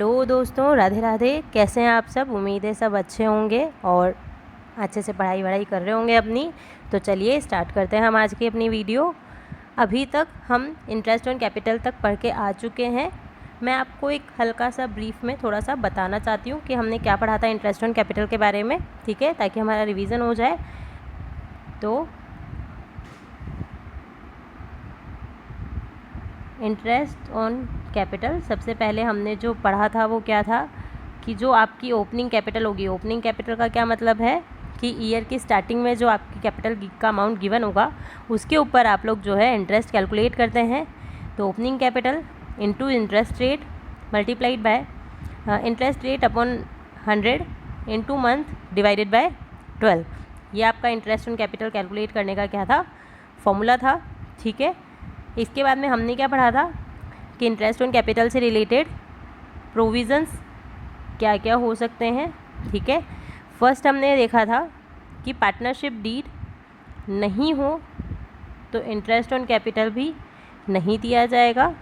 Hello दोस्तों, राधे राधे। कैसे हैं आप सब? उम्मीद है सब अच्छे होंगे और अच्छे से पढ़ाई वढ़ाई कर रहे होंगे अपनी। तो चलिए स्टार्ट करते हैं हम आज की अपनी वीडियो। अभी तक हम इंटरेस्ट ऑन कैपिटल तक पढ़ के आ चुके हैं। मैं आपको एक हल्का सा ब्रीफ में थोड़ा सा बताना चाहती हूँ कि हमने क्या पढ़ा था इंटरेस्ट ऑन कैपिटल के बारे में, ठीक है, ताकि हमारा रिवीजन हो जाए। तो इंटरेस्ट ऑन कैपिटल, सबसे पहले हमने जो पढ़ा था वो क्या था कि जो आपकी ओपनिंग कैपिटल होगी, ओपनिंग कैपिटल का क्या मतलब है कि ईयर की स्टार्टिंग में जो आपकी कैपिटल का अमाउंट गिवन होगा उसके ऊपर आप लोग जो है इंटरेस्ट कैलकुलेट करते हैं। तो opening capital into interest rate multiplied by interest rate upon 100 into month divided by 12। ये आपका इंटरेस्ट ऑन कैपिटल कैलकुलेट करने का क्या था, फॉर्मूला था, ठीक है। इसके बाद में हमने क्या पढ़ा था कि इंटरेस्ट ऑन कैपिटल से रिलेटेड प्रोविज़न्स क्या क्या हो सकते हैं, ठीक है। फर्स्ट हमने देखा था कि पार्टनरशिप डीड नहीं हो तो इंटरेस्ट ऑन कैपिटल भी नहीं दिया जाएगा।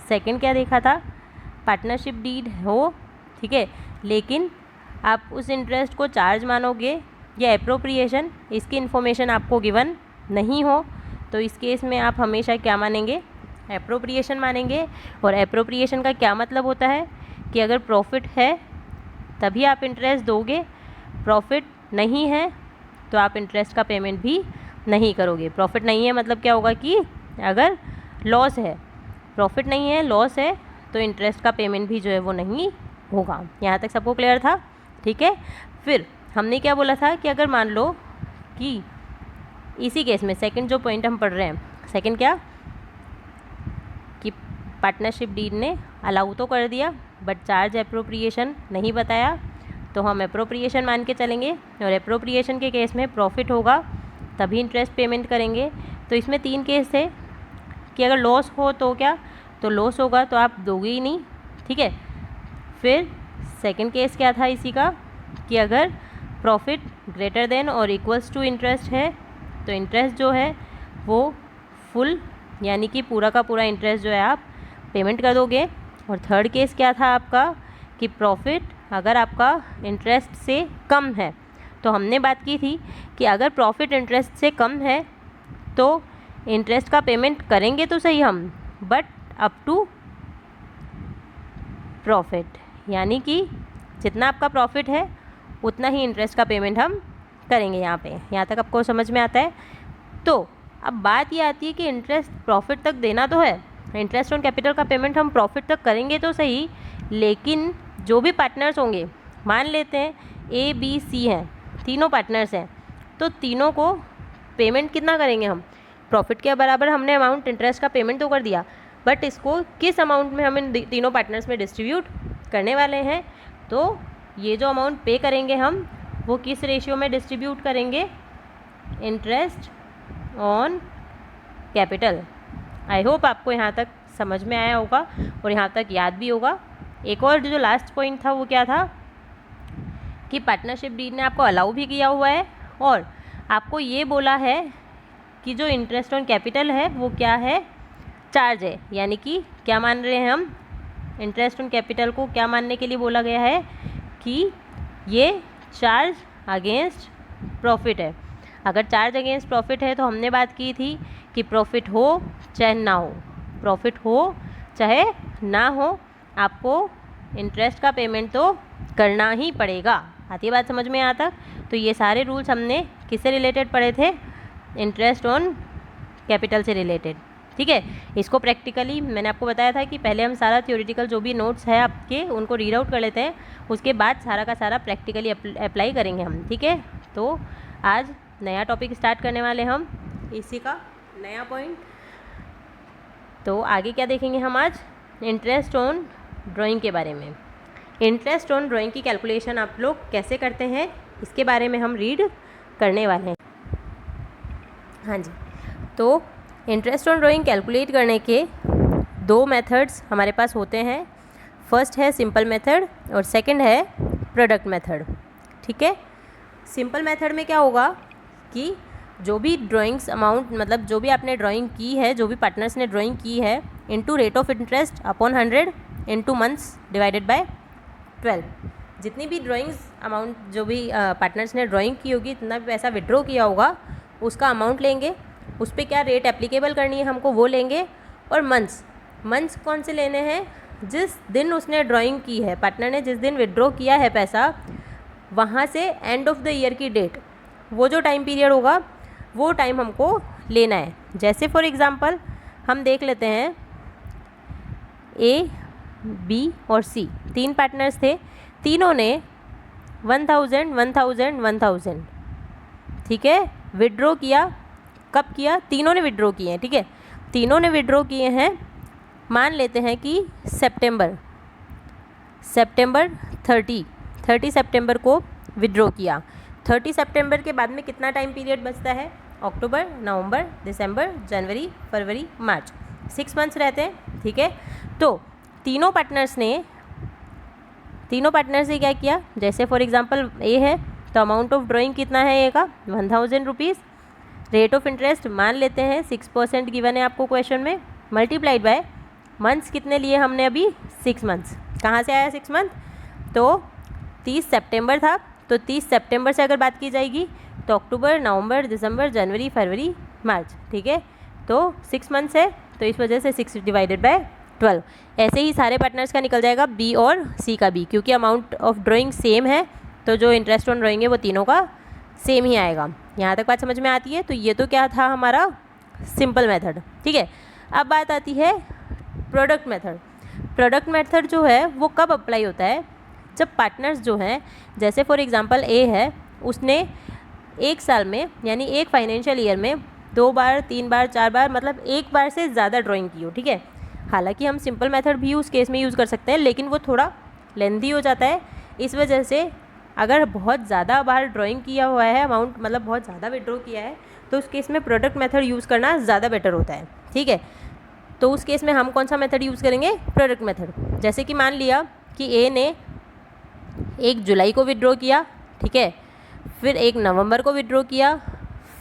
सेकंड क्या देखा था, पार्टनरशिप डीड हो, ठीक है, लेकिन आप उस इंटरेस्ट को चार्ज मानोगे या एप्रोप्रिएशन, इसकी इन्फॉर्मेशन आपको गिवन नहीं हो तो इस केस में आप हमेशा क्या मानेंगे, एप्रोप्रिएशन मानेंगे। और एप्रोप्रिएशन का क्या मतलब होता है कि अगर प्रॉफिट है तभी आप इंटरेस्ट दोगे, प्रॉफिट नहीं है तो आप इंटरेस्ट का पेमेंट भी नहीं करोगे। प्रॉफिट नहीं है मतलब क्या होगा कि अगर लॉस है, प्रॉफिट नहीं है लॉस है तो इंटरेस्ट का पेमेंट भी जो है वो नहीं होगा। यहाँ तक सबको क्लियर था, ठीक है। फिर हमने क्या बोला था कि अगर मान लो कि इसी केस में सेकंड जो पॉइंट हम पढ़ रहे हैं, सेकंड क्या कि पार्टनरशिप डीड ने अलाउ तो कर दिया बट चार्ज एप्रोप्रिएशन नहीं बताया, तो हम एप्रोप्रिएशन मान के चलेंगे। और एप्रोप्रिएशन के केस में प्रॉफिट होगा तभी इंटरेस्ट पेमेंट करेंगे। तो इसमें 3 केस थे कि अगर लॉस हो तो क्या, तो लॉस होगा तो आप दोगे ही नहीं, ठीक है। फिर सेकंड केस क्या था इसी का कि अगर प्रॉफिट ग्रेटर देन और इक्वल्स टू इंटरेस्ट है तो इंटरेस्ट जो है वो फुल यानी कि पूरा का पूरा इंटरेस्ट जो है आप पेमेंट कर दोगे। और थर्ड केस क्या था आपका कि प्रॉफिट अगर आपका इंटरेस्ट से कम है, तो हमने बात की थी कि अगर प्रॉफिट इंटरेस्ट से कम है तो इंटरेस्ट का पेमेंट करेंगे तो सही हम, बट अप टू प्रॉफिट, यानी कि जितना आपका प्रॉफिट है उतना ही इंटरेस्ट का पेमेंट हम करेंगे। यहाँ तक आपको समझ में आता है। तो अब बात ये आती है कि इंटरेस्ट प्रॉफिट तक देना तो है, इंटरेस्ट ऑन कैपिटल का पेमेंट हम प्रॉफिट तक करेंगे तो सही, लेकिन जो भी पार्टनर्स होंगे, मान लेते हैं ए बी सी हैं, तीनों पार्टनर्स हैं, तो तीनों को पेमेंट कितना करेंगे हम, प्रॉफिट के बराबर हमने अमाउंट इंटरेस्ट का पेमेंट तो कर दिया, बट इसको किस अमाउंट में हम इन तीनों पार्टनर्स में डिस्ट्रीब्यूट करने वाले हैं। तो ये जो अमाउंट पे करेंगे हम वो किस रेशियो में डिस्ट्रीब्यूट करेंगे, interest on capital. I hope आपको यहाँ तक समझ में आया होगा और यहाँ तक याद भी होगा। एक और जो लास्ट पॉइंट था वो क्या था कि पार्टनरशिप डीड ने आपको अलाउ भी किया हुआ है और आपको ये बोला है कि जो इंटरेस्ट ऑन कैपिटल है वो क्या है, चार्ज है। यानी कि क्या मान रहे हैं हम, इंटरेस्ट ऑन कैपिटल को क्या मानने के लिए बोला गया है कि ये चार्ज अगेंस्ट प्रॉफिट है। अगर चार्ज अगेंस्ट प्रॉफिट है तो हमने बात की थी कि प्रॉफिट हो चाहे ना हो, प्रॉफिट हो चाहे ना हो, आपको इंटरेस्ट का पेमेंट तो करना ही पड़ेगा। आती है बात समझ में? यहाँ तक तो ये सारे रूल्स हमने किससे रिलेटेड पढ़े थे, इंटरेस्ट ऑन कैपिटल से रिलेटेड, ठीक है। इसको प्रैक्टिकली मैंने आपको बताया था कि पहले हम सारा थ्योरेटिकल जो भी नोट्स है आपके उनको रीड आउट कर लेते हैं, उसके बाद सारा का सारा प्रैक्टिकली अप्लाई करेंगे हम, ठीक है। तो आज नया टॉपिक स्टार्ट करने वाले हम, इसी का नया पॉइंट। तो आगे क्या देखेंगे हम आज, इंटरेस्ट ऑन ड्राइंग के बारे में। इंटरेस्ट ऑन ड्राइंग की कैलकुलेशन आप लोग कैसे करते हैं इसके बारे में हम रीड करने वाले हैं। हाँ जी, तो इंटरेस्ट ऑन ड्राइंग कैलकुलेट करने के 2 मेथड्स हमारे पास होते हैं। फर्स्ट है सिंपल मेथड और सेकंड है प्रोडक्ट मेथड, ठीक है। सिंपल मेथड में क्या होगा कि जो भी ड्राइंग्स अमाउंट, मतलब जो भी आपने ड्राइंग की है, जो भी पार्टनर्स ने ड्राइंग की है, into rate of interest upon 100 into months divided by 12। जितनी भी ड्राइंग्स अमाउंट जो भी पार्टनर्स ने ड्राइंग की होगी, इतना भी पैसा विड्रॉ किया होगा, उसका अमाउंट लेंगे, उस पर क्या रेट एप्लीकेबल करनी है हमको वो लेंगे, और मंथ्स कौन से लेने हैं, जिस दिन उसने ड्राइंग की है, पार्टनर ने जिस दिन विड्रॉ किया है पैसा, वहाँ से एंड ऑफ द ईयर की डेट, वो जो टाइम पीरियड होगा वो टाइम हमको लेना है। जैसे फॉर एग्ज़ाम्पल हम देख लेते हैं, ए, बी और सी 3 पार्टनर्स थे, तीनों ने 1000 1000 1000, ठीक है, विड्रॉ किया। कब किया? तीनों ने विड्रॉ किए हैं, ठीक है, तीनों ने विड्रॉ किए हैं, मान लेते हैं कि सितंबर 30 सितंबर को विड्रॉ किया। 30 सितंबर के बाद में कितना टाइम पीरियड बचता है? अक्टूबर, नवंबर, दिसंबर, जनवरी, फरवरी, मार्च, 6 मंथ्स रहते हैं, ठीक है। तो तीनों पार्टनर्स ने क्या किया, जैसे फॉर एग्जांपल ए है तो अमाउंट ऑफ ड्राइंग कितना है ए का? 1000 रुपीज़। रेट ऑफ इंटरेस्ट मान लेते हैं 6% गिवन है आपको क्वेश्चन में, मल्टीप्लाइड बाय मंथ्स कितने लिए हमने अभी? 6 मंथ्स। कहाँ से आया 6 मंथ? तो 30 सितंबर था, तो 30 सितंबर से अगर बात की जाएगी तो अक्टूबर, नवंबर, दिसंबर, जनवरी, फरवरी, मार्च, ठीक है, तो 6 मंथ्स है, तो इस वजह से 6 डिवाइडेड बाय 12। ऐसे ही सारे पार्टनर्स का निकल जाएगा, बी और सी का भी, क्योंकि अमाउंट ऑफ ड्राइंग सेम है, तो जो इंटरेस्ट ऑन ड्राइंग है वो तीनों का सेम ही आएगा। यहाँ तक बात समझ में आती है? तो ये तो क्या था हमारा सिंपल मेथड, ठीक है। अब बात आती है प्रोडक्ट मेथड। प्रोडक्ट मेथड जो है वो कब अप्लाई होता है? जब पार्टनर्स जो हैं, जैसे फॉर एग्जांपल ए है, उसने एक साल में यानी एक फाइनेंशियल ईयर में 2 बार, 3 बार, 4 बार, मतलब एक बार से ज़्यादा ड्राइंग की हो, ठीक है। हालांकि हम सिंपल मेथड भी उस केस में यूज़ कर सकते हैं, लेकिन वो थोड़ा लेंथी हो जाता है। इस वजह से अगर बहुत ज़्यादा बार ड्राइंग किया हुआ है, अमाउंट मतलब बहुत ज़्यादा विड्रॉ किया है, तो उस केस में प्रोडक्ट मेथड यूज़ करना ज़्यादा बेटर होता है, ठीक है। तो उस केस में हम कौन सा मेथड यूज़ करेंगे? Product method. जैसे कि मान लिया कि ए ने 1 जुलाई को विड्रॉ किया, ठीक है, फिर 1 नवंबर को विड्रॉ किया,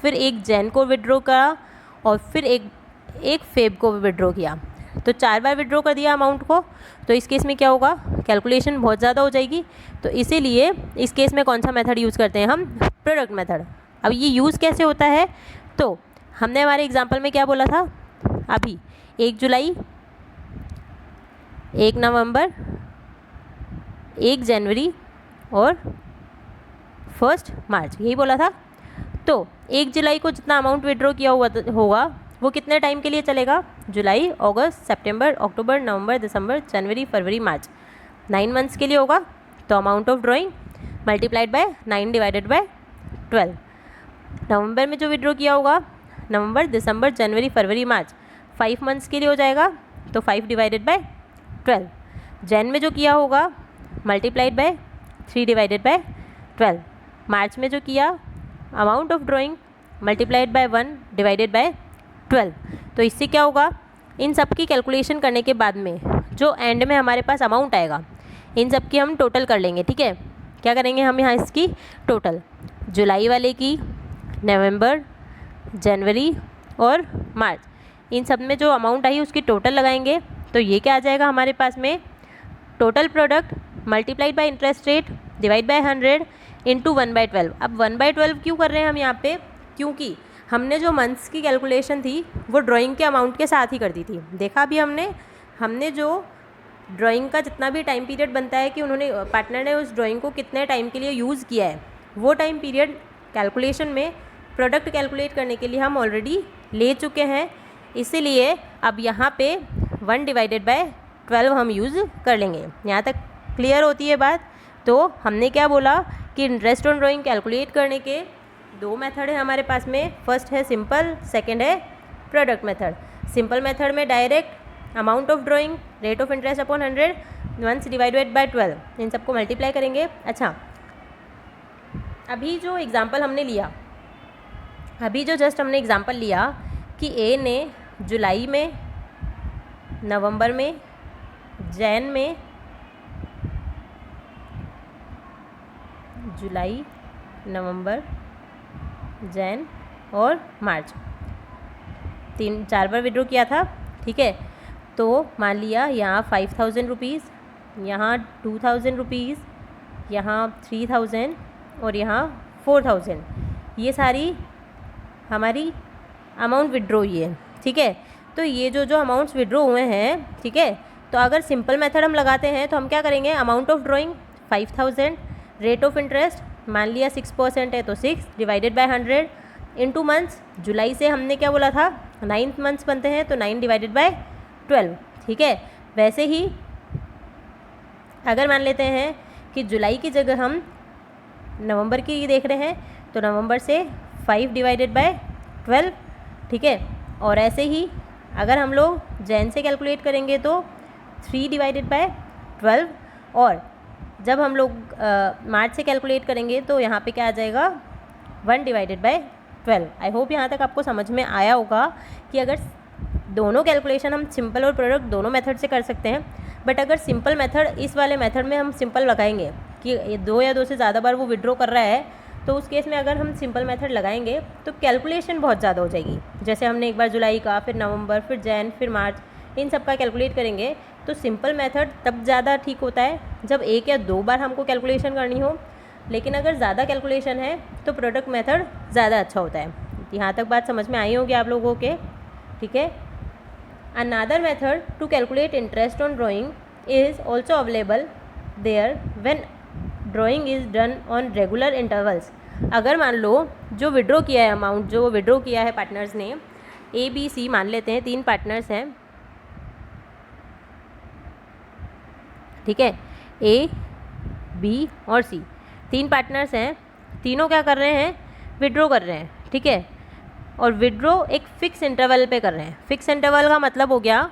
फिर 1 जैन को विड्रॉ करा, और फिर एक फेब को विड्रॉ किया, तो 4 बार विड्रॉ कर दिया अमाउंट को। तो इस केस में क्या होगा? कैलकुलेशन बहुत ज़्यादा हो जाएगी, तो इसीलिए इस केस में कौन सा मेथड यूज़ करते हैं हम? Product method. अब ये यूज़ कैसे होता है? तो हमने हमारे एग्जाम्पल में क्या बोला था अभी? 1 जुलाई, 1 नवंबर, 1 जनवरी और 1 मार्च, यही बोला था। तो 1 जुलाई को जितना अमाउंट विड्रॉ किया हुआ होगा वो कितने टाइम के लिए चलेगा? जुलाई, अगस्त, सितंबर, अक्टूबर, नवंबर, दिसंबर, जनवरी, फरवरी, मार्च, 9 मंथ्स के लिए होगा। तो amount of drawing multiplied by 9 divided by 12। नवंबर में जो विड्रॉ किया होगा, नवंबर, दिसंबर, जनवरी, फरवरी, मार्च, 5 मंथ्स के लिए हो जाएगा, तो 5 डिवाइडेड बाय 12। जैन में जो किया होगा मल्टीप्लाइड बाय 3 डिवाइडेड बाय 12। मार्च में जो किया amount of drawing multiplied by 1 divided by 12। तो इससे क्या होगा? इन सब की कैलकुलेशन करने के बाद में जो एंड में हमारे पास अमाउंट आएगा, इन सब की हम टोटल कर लेंगे, ठीक है। क्या करेंगे हम यहाँ? इसकी टोटल, जुलाई वाले की, नवंबर, जनवरी और मार्च, इन सब में जो अमाउंट आई उसकी टोटल लगाएंगे। तो ये क्या आ जाएगा हमारे पास में? Total product multiplied by interest rate divide by 100 into 1/12। अब 1/12 क्यों कर रहे हैं हम यहाँ पे? क्योंकि हमने जो मंथ्स की कैलकुलेशन थी वो ड्राइंग के अमाउंट के साथ ही कर दी थी। देखा अभी हमने जो ड्राइंग का जितना भी टाइम पीरियड बनता है कि उन्होंने पार्टनर ने उस ड्राइंग को कितने टाइम के लिए यूज़ किया है, वो टाइम पीरियड कैलकुलेशन में प्रोडक्ट कैलकुलेट करने के लिए हम ऑलरेडी ले चुके हैं। इसीलिए अब यहाँ पे 1 डिवाइडेड बाय 12 हम यूज़ कर लेंगे। यहाँ तक क्लियर होती है बात? तो हमने क्या बोला कि इंटरेस्ट ऑन ड्राइंग कैलकुलेट करने के 2 मेथड है हमारे पास में। फर्स्ट है सिंपल, सेकंड है प्रोडक्ट मेथड। सिंपल मेथड में direct amount of drawing, rate of interest upon 100, once divided by 12, इन सबको मल्टीप्लाई करेंगे। अच्छा, अभी जो एग्जांपल हमने लिया, अभी जो जस्ट हमने एग्जांपल लिया कि ए ने जुलाई में, नवंबर में, जैन में, जुलाई, नवंबर, जैन और मार्च 3-4 बार विड्रॉ किया था, ठीक है। तो मान लिया यहाँ 5000 रुपीज़, यहाँ 2000 रुपीज़, यहाँ 3000 और यहाँ 4000, ये सारी हमारी अमाउंट विड्रॉ हुई है। ठीक है, तो ये जो अमाउंट्स विड्रॉ हुए हैं, ठीक है, तो अगर सिंपल मेथड हम लगाते हैं तो हम क्या करेंगे, amount of drawing 5000, rate of interest मान लिया 6% है तो 6 डिवाइडेड बाय 100 इंटू मंथ्स। जुलाई से हमने क्या बोला था, 9 मंथ्स बनते हैं तो 9 डिवाइडेड बाय 12। ठीक है, वैसे ही अगर मान लेते हैं कि जुलाई की जगह हम नवंबर की देख रहे हैं तो नवंबर से 5 डिवाइडेड बाय 12। ठीक है, और ऐसे ही अगर हम लोग जैन से कैलकुलेट करेंगे तो 3 डिवाइडेड बाय 12, और जब हम लोग मार्च से कैलकुलेट करेंगे तो यहाँ पे क्या आ जाएगा, 1 डिवाइडेड बाय 12। आई होप यहाँ तक आपको समझ में आया होगा कि अगर दोनों कैलकुलेशन हम सिंपल और प्रोडक्ट दोनों मेथड से कर सकते हैं, बट अगर सिंपल मेथड, इस वाले मेथड में हम सिंपल लगाएंगे कि 2 या 2 से ज़्यादा बार वो विड्रॉ कर रहा है, तो उस केस में अगर हम सिंपल मेथड लगाएंगे तो कैलकुलेशन बहुत ज़्यादा हो जाएगी। जैसे हमने एक बार जुलाई का, फिर नवंबर, फिर जैन, फिर मार्च, इन सब का कैलकुलेट करेंगे तो सिंपल मेथड तब ज़्यादा ठीक होता है जब 1 या 2 बार हमको कैलकुलेशन करनी हो, लेकिन अगर ज़्यादा कैलकुलेशन है तो प्रोडक्ट मेथड ज़्यादा अच्छा होता है। यहाँ तक बात समझ में आई होगी आप लोगों के। ठीक है, another method to calculate interest on drawing is also available there when drawing is done on regular intervals. अगर मान लो जो विड्रॉ किया है अमाउंट, जो विड्रॉ किया है पार्टनर्स ने, ए बी सी मान लेते हैं, 3 पार्टनर्स हैं। ठीक है, ए बी और सी 3 पार्टनर्स हैं, तीनों क्या कर रहे हैं, विड्रॉ कर रहे हैं। ठीक है, और विड्रॉ एक फ़िक्स इंटरवल पे कर रहे हैं। फ़िक्स इंटरवल का मतलब हो गया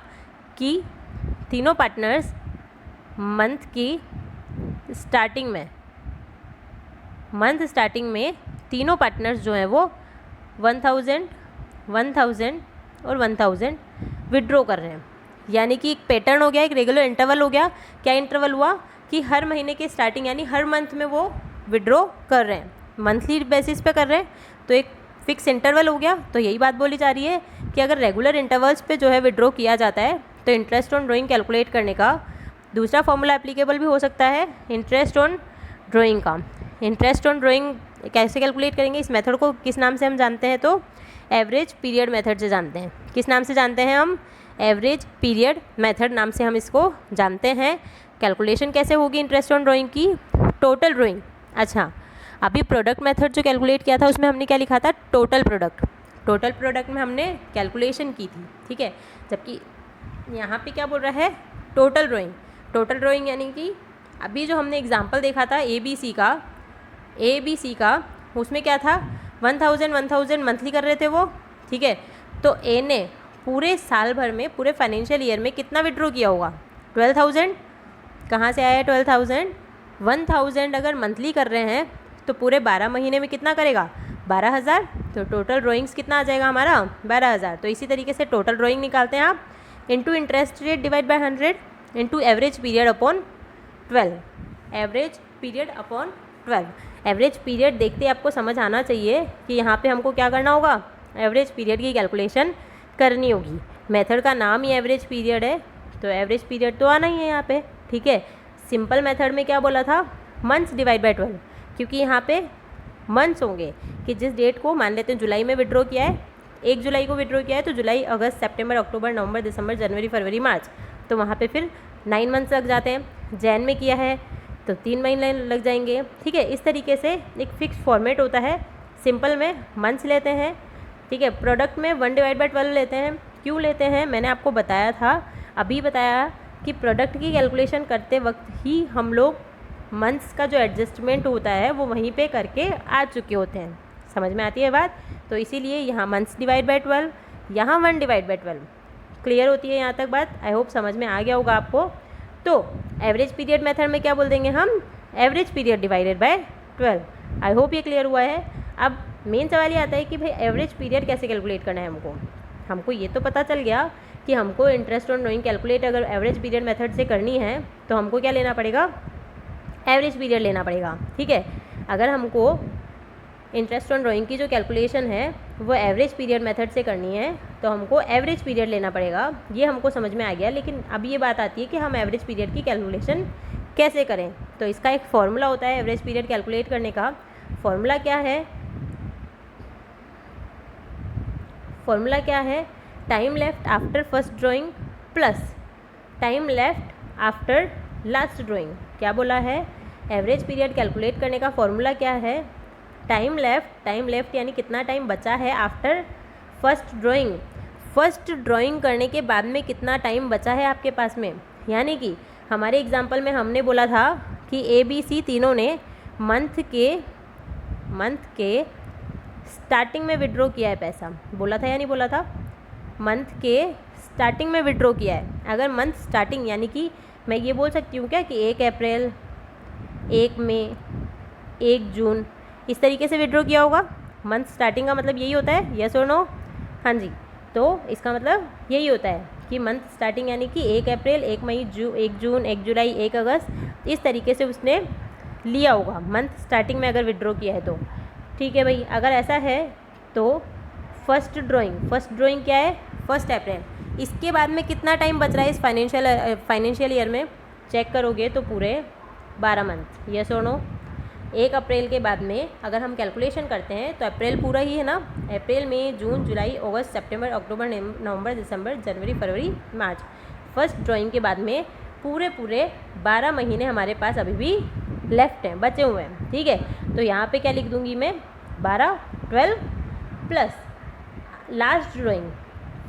कि तीनों पार्टनर्स मंथ की स्टार्टिंग में तीनों पार्टनर्स जो हैं वो 1000, 1000 और 1000 विड्रॉ कर रहे हैं। यानी कि एक पैटर्न हो गया, एक रेगुलर इंटरवल हो गया। क्या इंटरवल हुआ कि हर महीने के स्टार्टिंग यानी हर मंथ में वो विड्रॉ कर रहे हैं, मंथली बेसिस पे कर रहे हैं, तो एक फिक्स इंटरवल हो गया। तो यही बात बोली जा रही है कि अगर रेगुलर इंटरवल्स पे जो है विड्रॉ किया जाता है तो इंटरेस्ट ऑन ड्राइंग कैलकुलेट करने का दूसरा फॉर्मूला एप्लीकेबल भी हो सकता है इंटरेस्ट ऑन ड्राइंग का। इंटरेस्ट ऑन ड्राइंग कैसे कैलकुलेट करेंगे, इस मेथड को किस नाम से हम जानते हैं, तो एवरेज पीरियड मेथड से जानते हैं। किस नाम से जानते हैं हम, एवरेज पीरियड मेथड नाम से हम इसको जानते हैं। कैलकुलेशन कैसे होगी इंटरेस्ट ऑन ड्राइंग की, टोटल ड्राइंग। अच्छा, अभी प्रोडक्ट मेथड जो कैलकुलेट किया था उसमें हमने क्या लिखा था, टोटल प्रोडक्ट। टोटल प्रोडक्ट में हमने कैलकुलेशन की थी। ठीक है, जबकि यहाँ पे क्या बोल रहा है, टोटल ड्राइंग। टोटल ड्राइंग यानी कि अभी जो हमने एग्जांपल देखा था ए बी सी का, उसमें क्या था, 1000 मंथली कर रहे थे वो। ठीक है, तो ए ने पूरे साल भर में, पूरे फाइनेंशियल ईयर में कितना विड्रॉ किया होगा, 12000। कहाँ से आया 12000, 1000 अगर मंथली कर रहे हैं तो पूरे 12 महीने में कितना करेगा, 12000। तो टोटल ड्राइंग्स कितना आ जाएगा हमारा, 12000। तो इसी तरीके से टोटल ड्राइंग निकालते हैं आप, into interest rate divide by 100 into average period upon 12। Average period upon 12। Average period देखते आपको समझ आना चाहिए कि यहाँ पे हमको क्या करना होगा, एवरेज पीरियड की कैलकुलेशन करनी होगी। मेथड का नाम ही एवरेज पीरियड है तो एवरेज पीरियड तो आना ही है यहाँ पे। ठीक है, सिंपल मेथड में क्या बोला था, मंथ्स डिवाइड बाय 12, क्योंकि यहाँ पे मंथ्स होंगे कि जिस डेट को मान लेते हैं जुलाई में विड्रॉ किया है, 1 जुलाई को विड्रॉ किया है, तो जुलाई, अगस्त, सितंबर, अक्टूबर, नवंबर, दिसंबर, जनवरी, फरवरी, मार्च, तो वहाँ पे फिर 9 मंथ्स लग जाते हैं। जैन में किया है तो 3 महीने लग जाएंगे। ठीक है, इस तरीके से एक फिक्स फॉर्मेट होता है। सिंपल में मंथ्स लेते हैं। ठीक है, प्रोडक्ट में 1 डिवाइड बाय 12 लेते हैं। क्यों लेते हैं, मैंने आपको बताया था, अभी बताया कि प्रोडक्ट की कैलकुलेशन करते वक्त ही हम लोग मंथ्स का जो एडजस्टमेंट होता है वो वहीं पे करके आ चुके होते हैं। समझ में आती है बात, तो इसीलिए यहाँ मंथ्स डिवाइड बाय 12, यहाँ 1 डिवाइड बाय 12। क्लियर होती है यहाँ तक बात, आई होप समझ में आ गया होगा आपको। तो एवरेज पीरियड मेथड में क्या बोल देंगे हम, average period divided by 12। I hope ये क्लियर हुआ है। अब मेन सवाल ये आता है कि भाई एवरेज पीरियड कैसे कैलकुलेट करना है हमको ये तो पता चल गया कि हमको इंटरेस्ट ऑन ड्राइंग कैलकुलेट अगर एवरेज पीरियड मेथड से करनी है तो हमको क्या लेना पड़ेगा, एवरेज पीरियड लेना पड़ेगा। ठीक है, अगर हमको इंटरेस्ट ऑन ड्राइंग की जो कैलकुलेशन है वो एवरेज पीरियड मेथड से करनी है तो हमको एवरेज पीरियड लेना पड़ेगा। ये हमको समझ में आ गया, लेकिन अब ये बात आती है कि हम एवरेज पीरियड की कैलकुलेशन कैसे करें। तो इसका एक फॉर्मूला होता है एवरेज पीरियड कैलकुलेट करने का। फॉर्मूला क्या है? फॉर्मूला क्या है? Time left after first drawing plus time left after last drawing. क्या बोला है? एवरेज पीरियड कैलकुलेट करने का फॉर्मूला क्या है? टाइम लेफ्ट यानी कितना टाइम बचा है after first drawing. First drawing करने के बाद में कितना टाइम बचा है आपके पास में। यानी कि हमारे एग्जांपल में हमने बोला था कि ABC तीनों ने मंथ के स्टार्टिंग में विड्रॉ किया है पैसा। बोला था या नहीं बोला था? मंथ के स्टार्टिंग में विड्रॉ किया है। अगर मंथ स्टार्टिंग यानी कि मैं ये बोल सकती हूँ क्या कि 1 अप्रैल, 1 मई, 1 जून, इस तरीके से विड्रॉ किया होगा। मंथ स्टार्टिंग का मतलब यही होता है, यस और नो? हाँ जी। तो इसका मतलब यही होता है कि मंथ स्टार्टिंग यानी कि 1 अप्रैल, 1 मई, 1 जून, 1 जुलाई, 1 अगस्त, इस तरीके से उसने लिया होगा मंथ स्टार्टिंग में अगर विड्रॉ किया है तो। ठीक है भाई, अगर ऐसा है तो फर्स्ट ड्राइंग क्या है? 1 अप्रैल। इसके बाद में कितना टाइम बच रहा है इस फाइनेंशियल ईयर में? चेक करोगे तो पूरे 12 मंथ, यस और नो? 1 अप्रैल के बाद में अगर हम कैलकुलेशन करते हैं तो अप्रैल पूरा ही है ना। अप्रैल, मई, जून, जुलाई, अगस्त, सितंबर, अक्टूबर, नवंबर, दिसंबर, जनवरी, फरवरी, मार्च। फर्स्ट ड्राइंग के बाद में पूरे 12 महीने हमारे पास अभी भी लेफ्ट हैं, बचे हुए हैं। ठीक है, तो यहाँ पे क्या लिख दूँगी मैं? 12, 12 प्लस लास्ट ड्राइंग,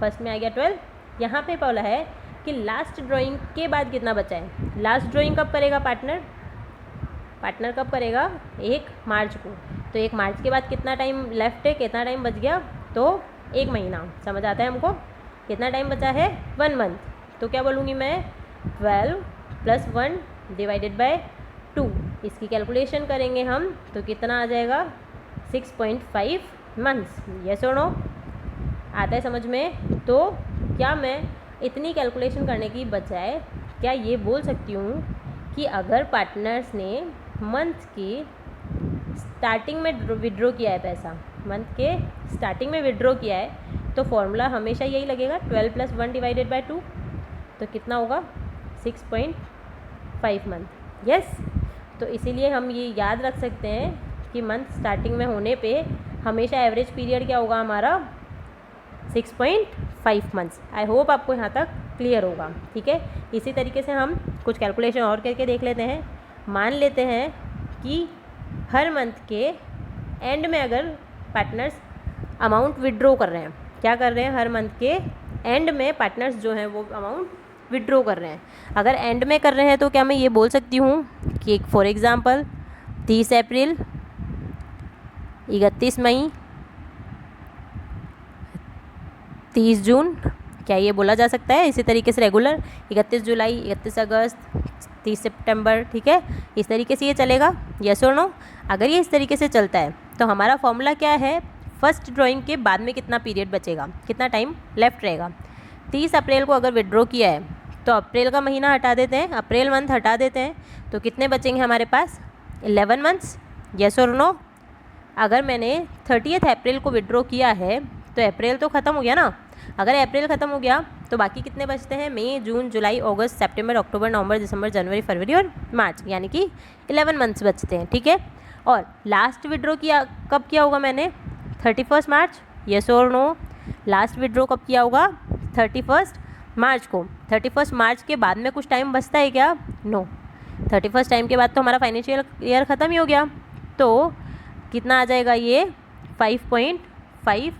फर्स्ट में आ गया 12। यहाँ पे बोला है कि लास्ट ड्राइंग के बाद कितना बचा है। लास्ट ड्राइंग कब करेगा पार्टनर कब करेगा? 1 मार्च को। तो 1 मार्च के बाद कितना टाइम लेफ्ट है, कितना टाइम बच गया? तो 1 महीना। समझ आता है हमको? कितना टाइम बचा है? 1 मंथ। तो क्या बोलूँगी मैं? 12 + 1 डिवाइडेड बाय 2। इसकी कैलकुलेशन करेंगे हम तो कितना आ जाएगा? 6.5 मंथ्स। यस और नो? आता है समझ में? तो क्या मैं इतनी कैलकुलेशन करने की बजाय क्या ये बोल सकती हूँ कि अगर पार्टनर्स ने मंथ की स्टार्टिंग में विड्रॉ किया है पैसा, मंथ के स्टार्टिंग में विड्रॉ किया है, तो फॉर्मूला हमेशा यही लगेगा 12 + 1 डिवाइडेड बाय 2। तो कितना होगा? 6.5 मंथ। यस, तो इसीलिए हम ये याद रख सकते हैं कि मंथ स्टार्टिंग में होने पे हमेशा एवरेज पीरियड क्या होगा हमारा? 6.5 मंथ्स। आई होप आपको यहाँ तक क्लियर होगा। ठीक है, इसी तरीके से हम कुछ कैलकुलेशन और करके देख लेते हैं। मान लेते हैं कि हर मंथ के एंड में अगर पार्टनर्स अमाउंट विड्रॉ कर रहे हैं, क्या कर रहे हैं? हर मंथ के एंड में पार्टनर्स जो हैं वो अमाउंट विड्रॉ कर रहे हैं। अगर एंड में कर रहे हैं तो क्या मैं ये बोल सकती हूँ कि फॉर एग्ज़ाम्पल 30 अप्रैल, 31 मई, 30 जून, क्या ये बोला जा सकता है? इसी तरीके से रेगुलर 31 जुलाई, 31 अगस्त, 30 सितंबर। ठीक है, इस तरीके से ये चलेगा। यस और नो? अगर ये इस तरीके से चलता है तो हमारा फॉर्मूला क्या है? फर्स्ट ड्राइंग के बाद में कितना पीरियड बचेगा, कितना टाइम लेफ्ट रहेगा। 30 अप्रैल को अगर विड्रॉ किया है तो अप्रैल का महीना हटा देते हैं, अप्रैल मंथ हटा देते हैं, तो कितने बचेंगे हमारे पास? 11 मंथ्स। यस और नो? अगर मैंने 30 अप्रैल को विड्रॉ किया है तो अप्रैल तो ख़त्म हो गया ना। अगर अप्रैल ख़त्म हो गया तो बाकी कितने बचते हैं? मई, जून, जुलाई, अगस्त, सितंबर, अक्टूबर, नवंबर, दिसंबर, जनवरी, फरवरी और मार्च, यानी कि 11 मंथ्स बचते हैं। ठीक है, और लास्ट विड्रॉ किया कब किया होगा मैंने? 31 मार्च। यस और नो? लास्ट विड्रॉ कब किया होगा? 31 मार्च को। 31 मार्च के बाद में कुछ टाइम बचता है क्या? नो। 31 टाइम के बाद तो हमारा फाइनेंशियल ईयर ख़त्म ही हो गया। तो कितना आ जाएगा ये? 5.5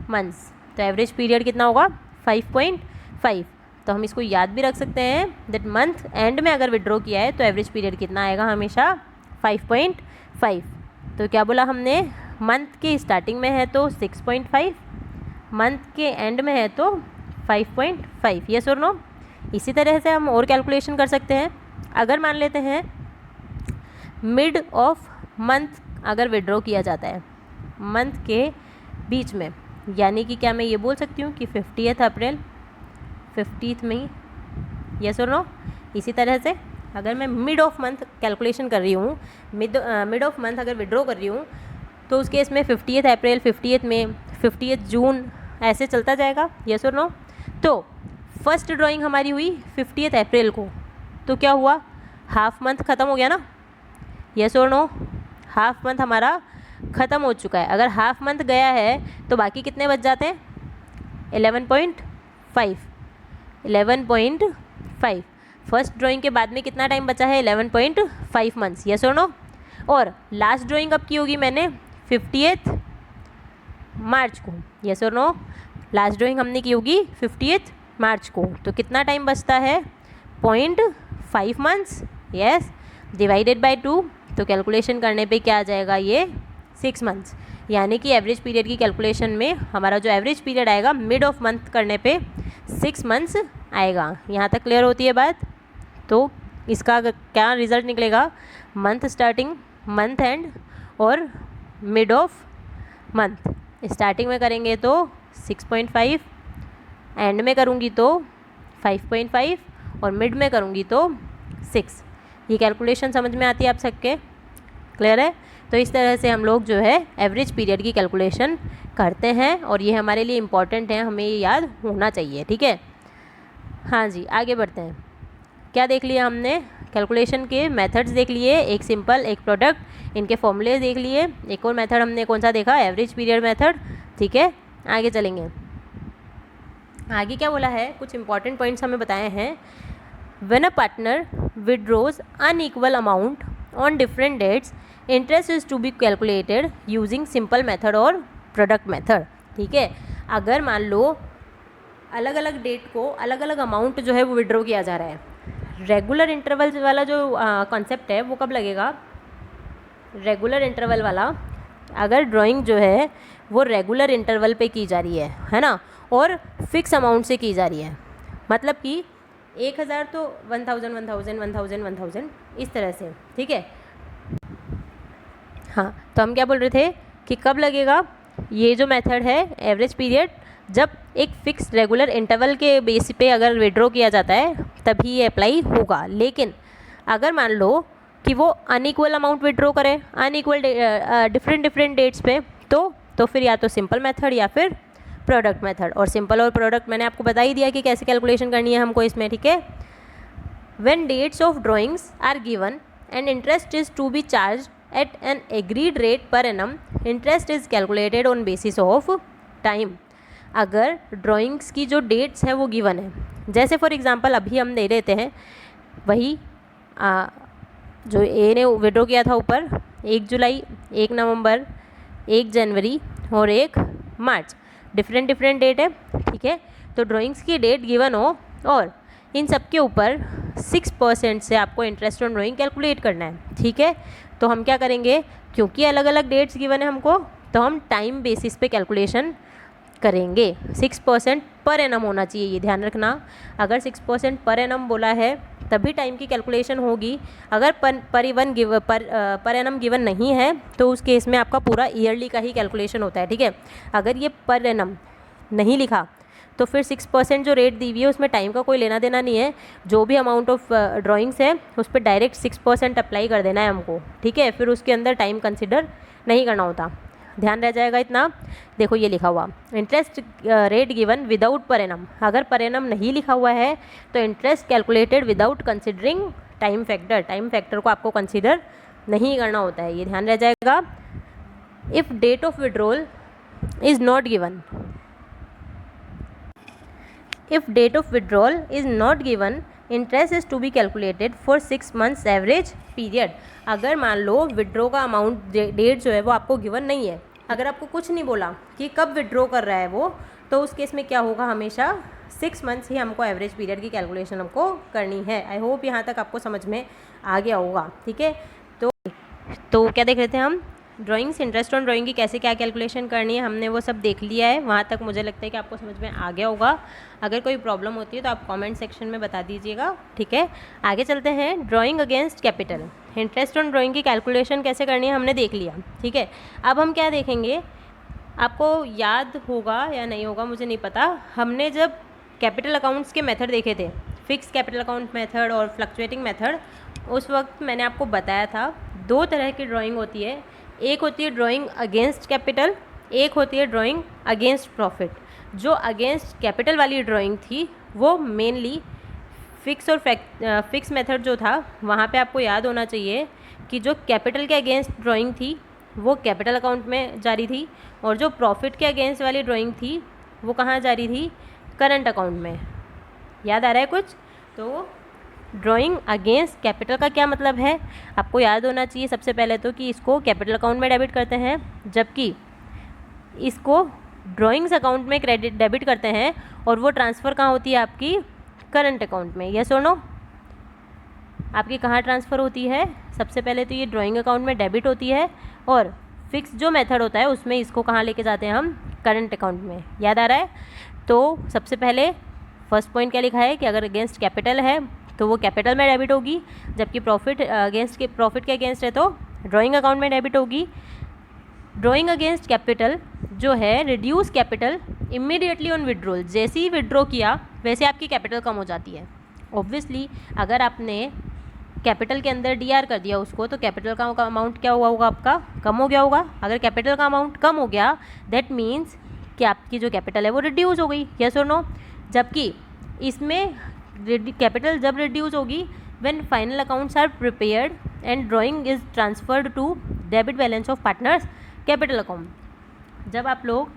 मंथ्स। तो एवरेज पीरियड कितना होगा? 5.5। तो हम इसको याद भी रख सकते हैं दैट मंथ एंड में अगर विड्रॉ किया है तो एवरेज पीरियड कितना आएगा? हमेशा 5.5। तो क्या बोला हमने? मंथ के स्टार्टिंग में है तो 6.5, मंथ के एंड में है तो 5.5। यस और नो? इसी तरह से हम और कैलकुलेशन कर सकते हैं। अगर मान लेते हैं मिड ऑफ मंथ अगर विड्रॉ किया जाता है मंथ के बीच में, यानी कि क्या मैं ये बोल सकती हूँ कि 50 अप्रैल, 50 मई। यस और नो? इसी तरह से अगर मैं मिड ऑफ मंथ कैलकुलेशन कर रही हूँ, मिड ऑफ मंथ अगर विड्रॉ कर रही हूँ तो उस केस में 50 अप्रैल, 50 मई, 50 जून, ऐसे चलता जाएगा, यस और नो। तो फर्स्ट ड्राइंग हमारी हुई 50 अप्रैल को, तो क्या हुआ, हाफ मंथ ख़त्म हो गया ना, यस और नो। हाफ मंथ हमारा ख़त्म हो चुका है। अगर हाफ मंथ गया है तो बाकी कितने बच जाते हैं, 11.5। 11.5 फर्स्ट ड्राइंग के बाद में कितना टाइम बचा है, 11.5 मंथ्स, यस और नो। और लास्ट ड्राइंग कब की होगी मैंने, 50 मार्च को, यस और नो। लास्ट ड्राइंग हमने की होगी 50 मार्च को, तो कितना टाइम बचता है, 0.5 मंथ्स, यस, डिवाइडेड बाय 2, तो कैलकुलेशन करने पे क्या आ जाएगा, ये 6 मंथ्स। यानी कि एवरेज पीरियड की कैलकुलेशन में हमारा जो एवरेज पीरियड आएगा मिड ऑफ मंथ करने पे 6 मंथ्स आएगा। यहाँ तक क्लियर होती है बात। तो इसका क्या रिजल्ट निकलेगा, मंथ स्टार्टिंग, मंथ एंड और मिड ऑफ मंथ। स्टार्टिंग में करेंगे तो 6.5, एंड में करूँगी तो 5.5 और मिड में करूँगी तो 6। ये कैलकुलेशन समझ में आती है आप सबके, क्लियर है। तो इस तरह से हम लोग जो है एवरेज पीरियड की कैलकुलेशन करते हैं और ये हमारे लिए इम्पॉर्टेंट है, हमें ये याद होना चाहिए, ठीक है। हाँ जी, आगे बढ़ते हैं। क्या देख लिया हमने, कैलकुलेशन के मेथड्स देख लिए, एक सिंपल एक प्रोडक्ट, इनके फॉर्मूले देख लिए। एक और मेथड हमने कौन सा देखा, एवरेज पीरियड मेथड, ठीक है। आगे चलेंगे, आगे क्या बोला है, कुछ इंपॉर्टेंट पॉइंट्स हमें बताए हैं। When a partner withdraws unequal amount on different dates, interest is to be calculated using simple method और प्रोडक्ट मेथड, ठीक है। अगर मान लो अलग अलग डेट को अलग अलग अमाउंट जो है वो विड्रॉ किया जा रहा है, रेगुलर इंटरवल वाला जो कॉन्सेप्ट है वो कब लगेगा, रेगुलर इंटरवल वाला अगर ड्राइंग जो है वो रेगुलर इंटरवल पे की जा रही है ना, और फिक्स अमाउंट से की जा रही है, मतलब कि 1000 तो 1000 1000 1000 1000 इस तरह से, ठीक है। हाँ, तो हम क्या बोल रहे थे कि कब लगेगा, ये जो मेथड है एवरेज पीरियड, जब एक फिक्स रेगुलर इंटरवल के बेस पे अगर विड्रॉ किया जाता है तभी ये अप्लाई होगा। लेकिन अगर मान लो कि वो अनइक्वल अमाउंट विड्रॉ करे, अनइक्वल डिफरेंट डेट्स पे, तो फिर या तो सिंपल मेथड या फिर प्रोडक्ट मेथड। और सिंपल और प्रोडक्ट मैंने आपको बता ही दिया कि कैसे कैलकुलेशन करनी है हमको इसमें, ठीक है। When dates of drawings are given and interest is to be charge at an agreed rate per annum, interest is calculated on basis of time. अगर ड्राइंग्स की जो डेट्स हैं वो गिवन है, जैसे फॉर एग्जांपल अभी हम दे देते हैं वही जो ए ने विड्रॉ किया था ऊपर, 1 जुलाई, 1 नवंबर, 1 जनवरी और 1 मार्च, डिफरेंट डेट है, ठीक है। तो ड्राइंग्स की डेट गिवन हो और इन सब के ऊपर 6% से आपको इंटरेस्ट ऑन ड्राइंग कैलकुलेट करना है, ठीक है। तो हम क्या करेंगे, क्योंकि अलग अलग डेट्स गिवन है हमको, तो हम टाइम बेसिस पे कैलकुलेशन करेंगे। 6% पर एनम होना चाहिए, ये ध्यान रखना। अगर 6% पर एनम बोला है तभी टाइम की कैलकुलेशन होगी। अगर पर एनम गिवन नहीं है तो उस केस में आपका पूरा ईयरली का ही कैलकुलेशन होता है, ठीक है। अगर ये पर एनम नहीं लिखा तो फिर 6% जो रेट दी हुई है उसमें टाइम का कोई लेना देना नहीं है। जो भी अमाउंट ऑफ ड्राइंग्स है उस पर डायरेक्ट 6% अप्लाई कर देना है हमको, ठीक है। फिर उसके अंदर टाइम कंसिडर नहीं करना होता, ध्यान रह जाएगा इतना। देखो ये लिखा हुआ interest rate given without per annum, अगर पर एनम नहीं लिखा हुआ है तो interest calculated without considering time factor, time factor को आपको कंसिडर नहीं करना होता है, ये ध्यान रह जाएगा। If date of withdrawal is not given, if date of withdrawal is not given, interest is to be calculated for 6 months average period. अगर मान लो विड्रॉ का अमाउंट डेट जो है वो आपको गिवन नहीं है, अगर आपको कुछ नहीं बोला कि कब विड्रॉ कर रहा है वो, तो उस केस में क्या होगा, हमेशा 6 मंथ्स ही हमको एवरेज पीरियड की कैलकुलेशन हमको करनी है। आई होप यहाँ तक आपको समझ में आ गया होगा, ठीक है। तो क्या देख रहे थे हम, ड्राइंग्स, इंटरेस्ट ऑन ड्राइंग की कैसे क्या कैलकुलेशन करनी है, हमने वो सब देख लिया है। वहाँ तक मुझे लगता है कि आपको समझ में आ गया होगा। अगर कोई प्रॉब्लम होती है तो आप कमेंट सेक्शन में बता दीजिएगा, ठीक है। आगे चलते हैं, drawing against capital. Interest on drawing की कैलकुलेशन कैसे करनी है हमने देख लिया, ठीक है। अब हम क्या देखेंगे, आपको याद होगा या नहीं होगा मुझे नहीं पता, हमने जब कैपिटल अकाउंट्स के मेथड देखे थे, फिक्स कैपिटल अकाउंट मेथड और फ्लक्चुएटिंग मेथड, उस वक्त मैंने आपको बताया था 2 तरह की ड्राइंग होती है। एक होती है ड्राइंग अगेंस्ट कैपिटल, एक होती है ड्राइंग अगेंस्ट प्रॉफिट। जो अगेंस्ट कैपिटल वाली ड्राइंग थी वो मेनली फिक्स और फिक्स मेथड जो था वहाँ पे आपको याद होना चाहिए कि जो कैपिटल के अगेंस्ट ड्राइंग थी वो कैपिटल अकाउंट में जारी थी, और जो प्रॉफिट के अगेंस्ट वाली ड्राइंग थी वो कहाँ जारी थी, करंट अकाउंट में। याद आ रहा है कुछ? तो ड्राइंग अगेंस्ट कैपिटल का क्या मतलब है आपको याद होना चाहिए सबसे पहले तो, कि इसको कैपिटल अकाउंट में डेबिट करते हैं, जबकि इसको ड्राइंग्स अकाउंट में क्रेडिट डेबिट करते हैं, और वो ट्रांसफ़र कहाँ होती है, आपकी करंट अकाउंट में। यस और नो? आपकी कहाँ ट्रांसफ़र होती है? सबसे पहले तो ये ड्राइंग अकाउंट में डेबिट होती है, और फिक्स जो मेथड होता है उसमें इसको कहाँ लेके जाते हैं हम, करंट अकाउंट में। याद आ रहा है? तो सबसे पहले फर्स्ट पॉइंट क्या लिखा है कि अगर अगेंस्ट कैपिटल है तो वो कैपिटल में डेबिट होगी, जबकि प्रॉफिट के अगेंस्ट है तो ड्राइंग अकाउंट में डेबिट होगी। ड्राइंग अगेंस्ट कैपिटल जो है reduce capital immediately on withdrawal, जैसे ही विड्रॉ किया वैसे आपकी कैपिटल कम हो जाती है। ऑब्वियसली अगर आपने कैपिटल के अंदर डीआर कर दिया उसको, तो कैपिटल का अमाउंट क्या हुआ होगा, आपका कम हो गया होगा। अगर कैपिटल का अमाउंट कम हो गया दैट मीन्स कि आपकी जो कैपिटल है वो रिड्यूस हो गई। यस और नो? जबकि इसमें कैपिटल जब रिड्यूस होगी when final accounts are prepared and drawing is transferred to debit balance of partners capital account. जब आप लोग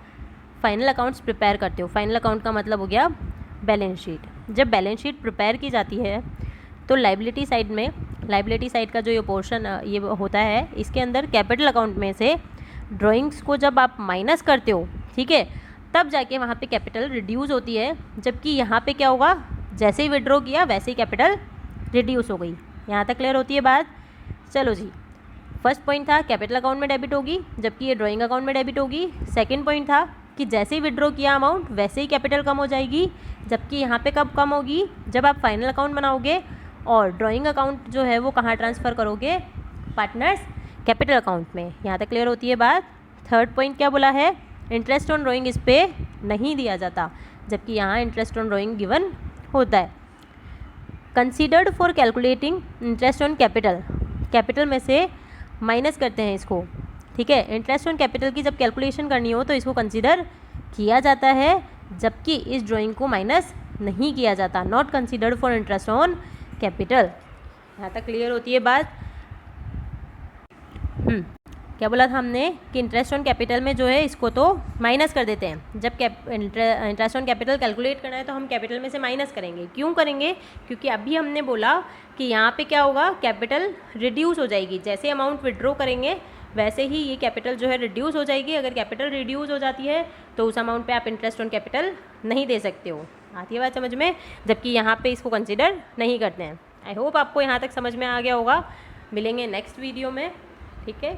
फाइनल अकाउंट्स प्रिपेयर करते हो, फाइनल अकाउंट का मतलब हो गया बैलेंस शीट। जब बैलेंस शीट प्रिपेयर की जाती है तो लाइबिलिटी साइड में, लाइबिलिटी साइड का जो ये पोर्शन ये होता है, इसके अंदर कैपिटल अकाउंट में से ड्राइंग्स को जब आप माइनस करते हो, ठीक है, तब जाके वहाँ पे कैपिटल रिड्यूस होती है। जबकि यहाँ पे क्या होगा, जैसे ही विड्रॉ किया वैसे ही कैपिटल रिड्यूस हो गई। यहाँ तक क्लियर होती है बात? चलो जी, फर्स्ट पॉइंट था कैपिटल अकाउंट में डेबिट होगी, जबकि ये ड्राइंग अकाउंट में डेबिट होगी। सेकंड पॉइंट था कि जैसे ही विड्रॉ किया अमाउंट वैसे ही कैपिटल कम हो जाएगी, जबकि यहाँ पे कब कम होगी, जब आप फाइनल अकाउंट बनाओगे और ड्राइंग अकाउंट जो है वो कहाँ ट्रांसफ़र करोगे, पार्टनर्स कैपिटल अकाउंट में। यहाँ तक क्लियर होती है बात? थर्ड पॉइंट क्या बोला है, इंटरेस्ट ऑन ड्राइंग इस पे नहीं दिया जाता, जबकि यहाँ इंटरेस्ट ऑन ड्राइंग गिवन होता है। Considered for calculating interest on capital, capital में से माइनस करते हैं इसको, ठीक है। इंटरेस्ट ऑन कैपिटल की जब कैलकुलेशन करनी हो तो इसको कंसीडर किया जाता है, जबकि इस ड्राइंग को माइनस नहीं किया जाता। Not considered for interest on capital. यहाँ तक क्लियर होती है बात? क्या बोला था हमने कि इंटरेस्ट ऑन कैपिटल में जो है इसको तो माइनस कर देते हैं। जब इंटरेस्ट ऑन कैपिटल कैलकुलेट करना है तो हम कैपिटल में से माइनस करेंगे। क्यों करेंगे? क्योंकि अभी हमने बोला कि यहाँ पे क्या होगा, कैपिटल रिड्यूस हो जाएगी। जैसे अमाउंट विड्रॉ करेंगे वैसे ही ये कैपिटल जो है रिड्यूस हो जाएगी। अगर कैपिटल रिड्यूस हो जाती है तो उस अमाउंट पे आप इंटरेस्ट ऑन कैपिटल नहीं दे सकते हो। आती है बात समझ में? जबकि यहाँ पे इसको कंसिडर नहीं करते हैं। आई होप आपको यहाँ तक समझ में आ गया होगा। मिलेंगे नेक्स्ट वीडियो में, ठीक है।